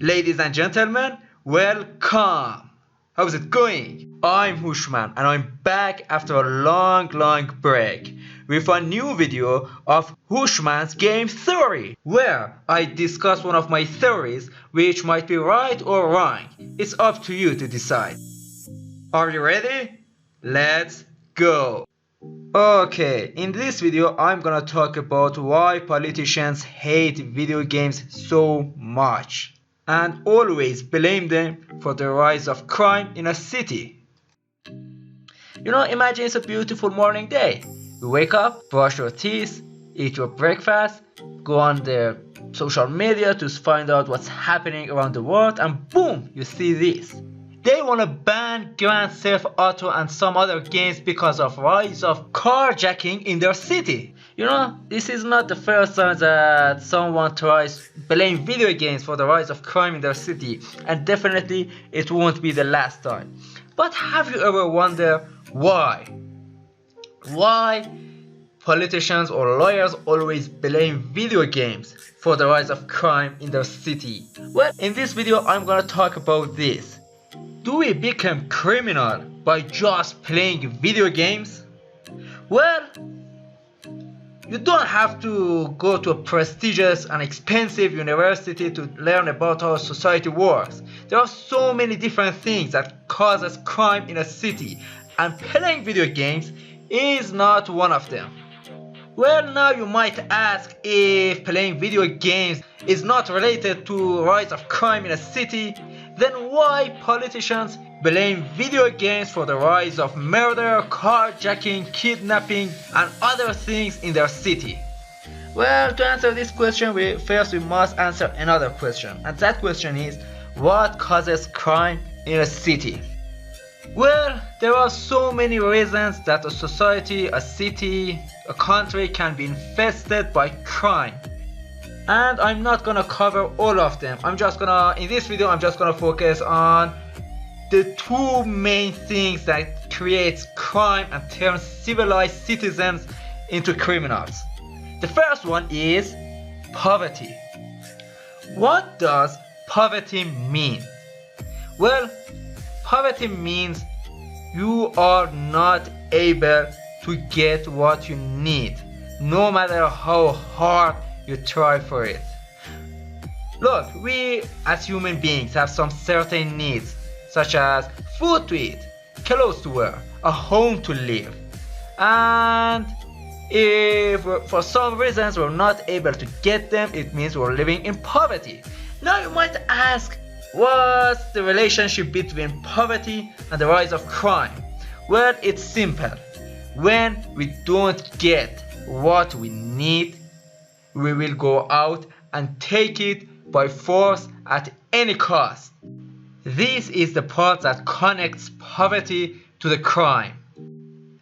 Ladies and gentlemen, welcome! How's it going? I'm Hushman and I'm back after a long break with a new video of Hushman's game theory, where I discuss one of my theories which might be right or wrong. It's up to you to decide. Are you ready? Let's go! Okay, in this video I'm gonna talk about why politicians hate video games so much and always blame them for the rise of crime in a city. Imagine it's a beautiful morning day. You wake up, brush your teeth, eat your breakfast, go on the social media to find out what's happening around the world, and boom, you see this. They want to ban Grand Theft Auto and some other games because of rise of carjacking in their city. This is not the first time that someone tries blame video games for the rise of crime in their city, and definitely it won't be the last time. But have you ever wondered why? Why politicians or lawyers always blame video games for the rise of crime in their city? Well, in this video I'm gonna talk about this. Do we become criminal by just playing video games? Well, you don't have to go to a prestigious and expensive university to learn about how society works. There are so many different things that causes crime in a city, and playing video games is not one of them. Well, now you might ask, if playing video games is not related to rise of crime in a city, then why politicians blame video games for the rise of murder, carjacking, kidnapping, and other things in their city? Well, to answer this question, we must answer another question, and that question is, what causes crime in a city? Well, there are so many reasons that a society, a city, a country can be infested by crime. And I'm not gonna cover all of them. In this video, I'm just gonna focus on the two main things that creates crime and turns civilized citizens into criminals. The first one is poverty. What does poverty mean? Well, poverty means you are not able to get what you need, no matter how hard you try for it. Look, we as human beings have some certain needs, such as food to eat, clothes to wear, a home to live. And if for some reasons we're not able to get them, it means we're living in poverty. Now you might ask, what's the relationship between poverty and the rise of crime? Well, it's simple. When we don't get what we need, we will go out and take it by force at any cost. This is the part that connects poverty to the crime.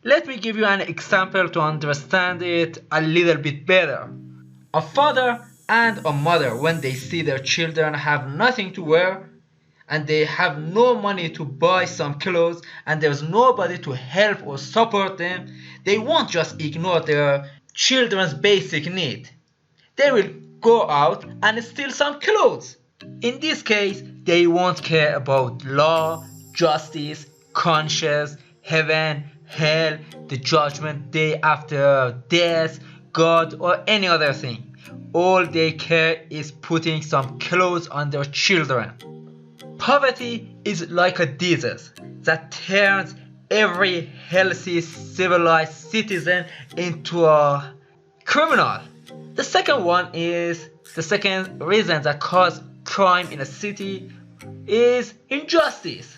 Let me give you an example to understand it a little bit better. A father and a mother, when they see their children have nothing to wear and they have no money to buy some clothes and there's nobody to help or support them, they won't just ignore their children's basic need. They will go out and steal some clothes. In this case, they won't care about law, justice, conscience, heaven, hell, the judgment day after death, God, or any other thing. All they care is putting some clothes on their children. Poverty is like a disease that turns every healthy, civilized citizen into a criminal. The second reason that causes crime in a city is injustice.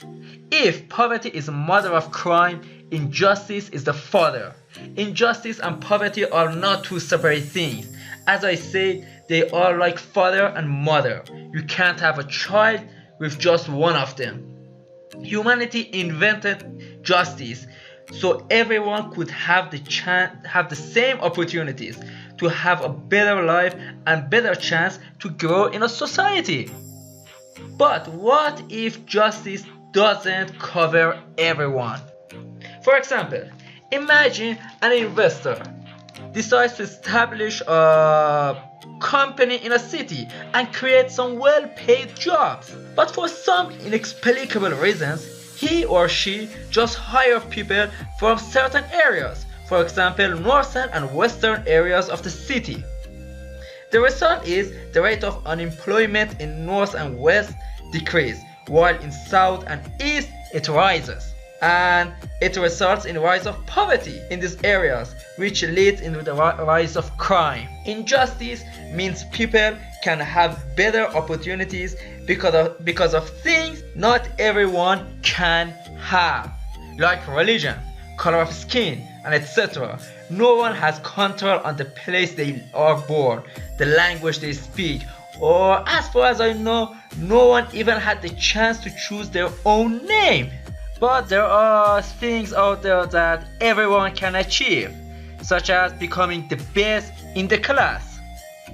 If poverty is the mother of crime, injustice is the father. Injustice and poverty are not two separate things. As I said, they are like father and mother. You can't have a child with just one of them. Humanity invented justice so everyone could have the same opportunities to have a better life and better chance to grow in a society. But what if justice doesn't cover everyone? For example, imagine an investor decides to establish a company in a city and create some well-paid jobs. But for some inexplicable reasons, he or she just hire people from certain areas, for example, northern and western areas of the city. The result is the rate of unemployment in north and west decreases, while in south and east it rises. And it results in rise of poverty in these areas, which leads into the rise of crime. Injustice means people can have better opportunities because of things not everyone can have, like religion, color of skin, and etc. No one has control on the place they are born, the language they speak, or as far as I know, no one even had the chance to choose their own name. But there are things out there that everyone can achieve, such as becoming the best in the class.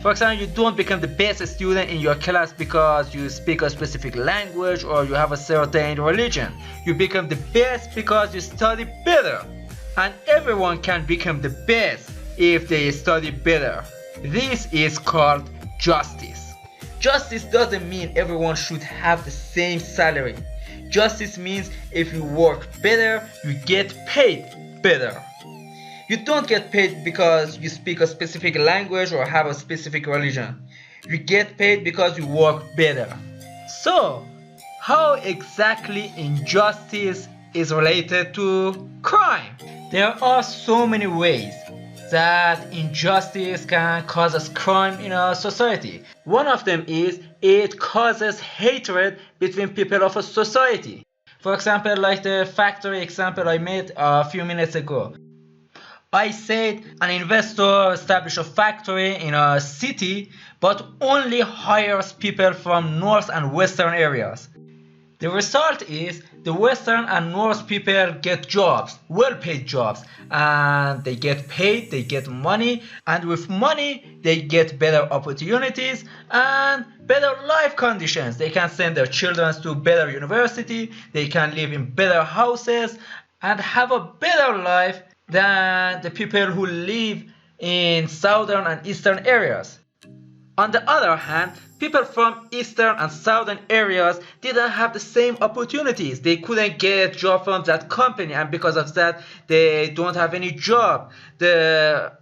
For example, you don't become the best student in your class because you speak a specific language or you have a certain religion. You become the best because you study better. And everyone can become the best if they study better. This is called justice. Justice doesn't mean everyone should have the same salary. Justice means if you work better, you get paid better. You don't get paid because you speak a specific language or have a specific religion. You get paid because you work better. So, how exactly injustice is related to crime? There are so many ways that injustice can cause us crime in a society. One of them is it causes hatred between people of a society. For example, like the factory example I made a few minutes ago. I said an investor established a factory in a city but only hires people from north and western areas. The result is the western and north people get jobs, well-paid jobs, and they get paid, they get money, and with money they get better opportunities and better life conditions. They can send their children to better university, they can live in better houses and have a better life than the people who live in southern and eastern areas. On the other hand, people from eastern and southern areas didn't have the same opportunities. They couldn't get a job from that company, and because of that, they don't have any job. The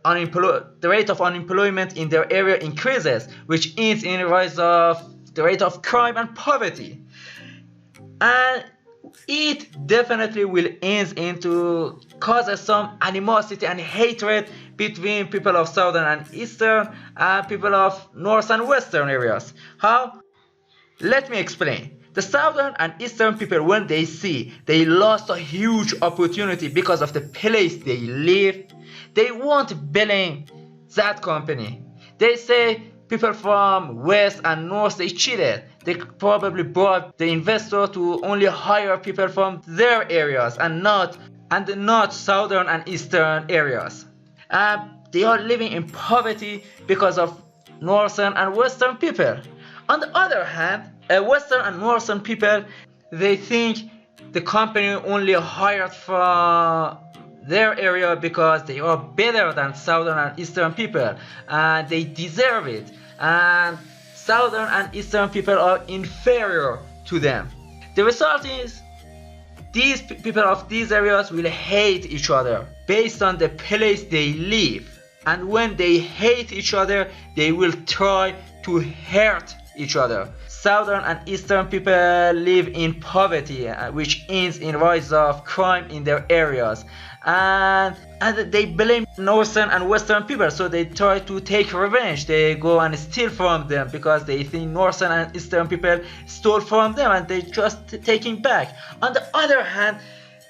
rate of unemployment in their area increases, which ends in a rise of the rate of crime and poverty. And it definitely will end into causes some animosity and hatred between people of southern and eastern and people of north and western areas. How? Let me explain. The southern and eastern people, when they see they lost a huge opportunity because of the place they live, they won't blame that company. They say people from west and north, they cheated. They probably brought the investor to only hire people from their areas and not southern and eastern areas. They are living in poverty because of northern and western people. On the other hand, western and northern people, they think the company only hired from their area because they are better than southern and eastern people and they deserve it, and southern and eastern people are inferior to them. The result is these people of these areas will hate each other based on the place they live, and when they hate each other they will try to hurt each other. Southern and eastern people live in poverty, which ends in rise of crime in their areas, and they blame northern and western people, so they try to take revenge. They go and steal from them because they think northern and eastern people stole from them and they just taking back. On the other hand,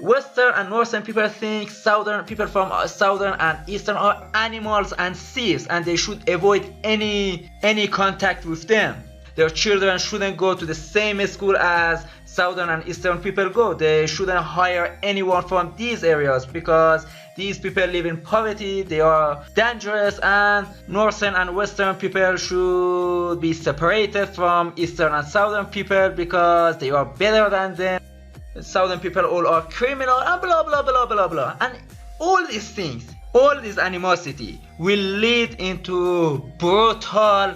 western and northern people think southern people from southern and eastern are animals and thieves and they should avoid any contact with them. Their children shouldn't go to the same school as southern and eastern people go. They shouldn't hire anyone from these areas because these people live in poverty, they are dangerous, and northern and western people should be separated from eastern and southern people because they are better than them. Southern people all are criminal and blah blah blah blah blah. And all these things All this animosity will lead into brutal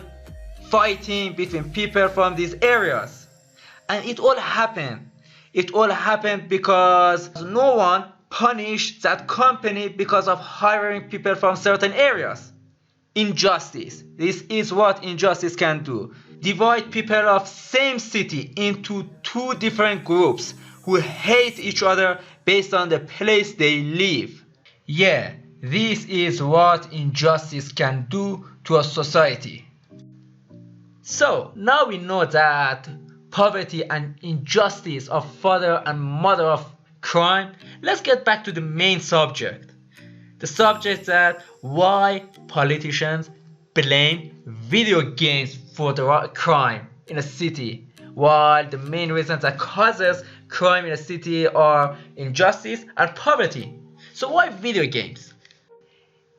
fighting between people from these areas. And it all happened. It all happened because no one punished that company because of hiring people from certain areas. Injustice. This is what injustice can do. Divide people of same city into two different groups who hate each other based on the place they live. Yeah, this is what injustice can do to a society. So now we know that poverty and injustice are father and mother of crime. Let's get back to the main subject. The subject that why politicians blame video games for the crime in a city, while the main reasons that causes crime in a city are injustice and poverty. So why video games?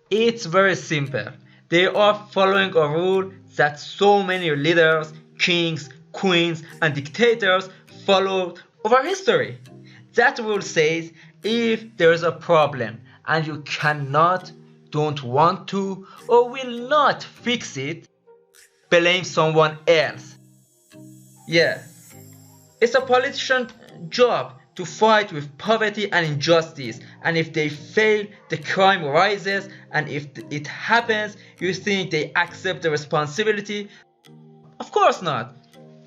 It's very simple. They are following a rule that so many leaders, kings, queens, and dictators followed over history. That rule says if there is a problem and you cannot, don't want to, or will not fix it, blame someone else. Yeah, it's a politician's job to fight with poverty and injustice, and if they fail, the crime rises, and if it happens, you think they accept the responsibility? Of course not.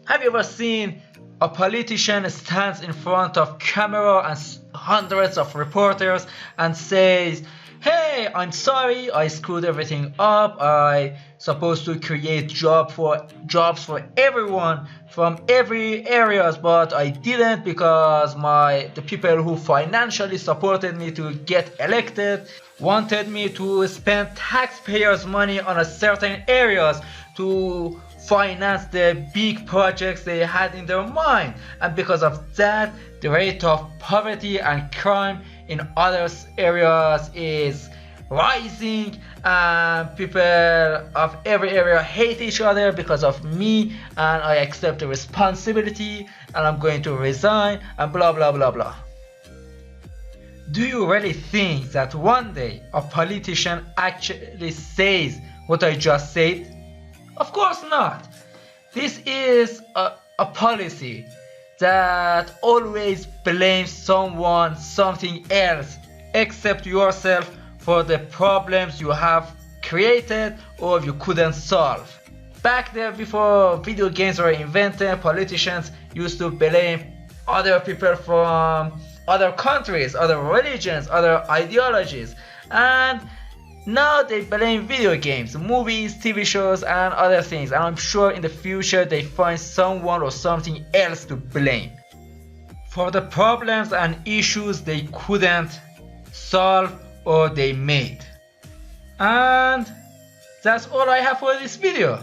Have you ever seen a politician stands in front of camera and hundreds of reporters and says, hey, I'm sorry, I screwed everything up, I supposed to create jobs for everyone from every areas, but I didn't because the people who financially supported me to get elected wanted me to spend taxpayers' money on a certain areas to finance the big projects they had in their mind, and because of that the rate of poverty and crime in other areas is rising, and people of every area hate each other because of me, and I accept the responsibility and I'm going to resign and blah blah blah blah. Do you really think that one day a politician actually says what I just said? Of course not. This is a policy that always blames someone, something else, except yourself for the problems you have created or you couldn't solve. Back there, before video games were invented, politicians used to blame other people from other countries, other religions, other ideologies, and now they blame video games, movies, TV shows, and other things, and I'm sure in the future they find someone or something else to blame for the problems and issues they couldn't solve or they made. And that's all I have for this video.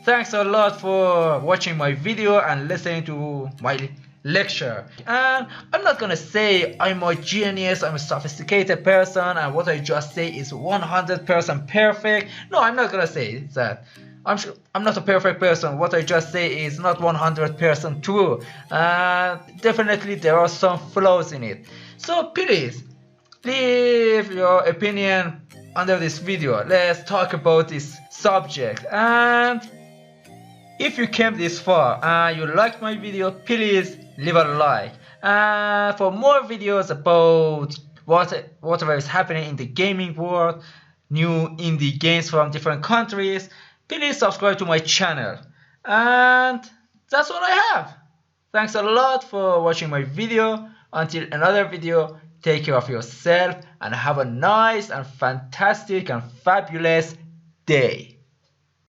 Thanks a lot for watching my video and listening to my lecture. And I'm not gonna say I'm a genius, I'm a sophisticated person and what I just say is 100% perfect. No, I'm not gonna say that. I'm not a perfect person. What I just say is not 100% true. Definitely there are some flaws in it. So please leave your opinion under this video. Let's talk about this subject. And if you came this far and you liked my video, please leave a like. For more videos about whatever is happening in the gaming world, new indie games from different countries, please subscribe to my channel. And that's all I have. Thanks a lot for watching my video. Until another video, take care of yourself and have a nice and fantastic and fabulous day.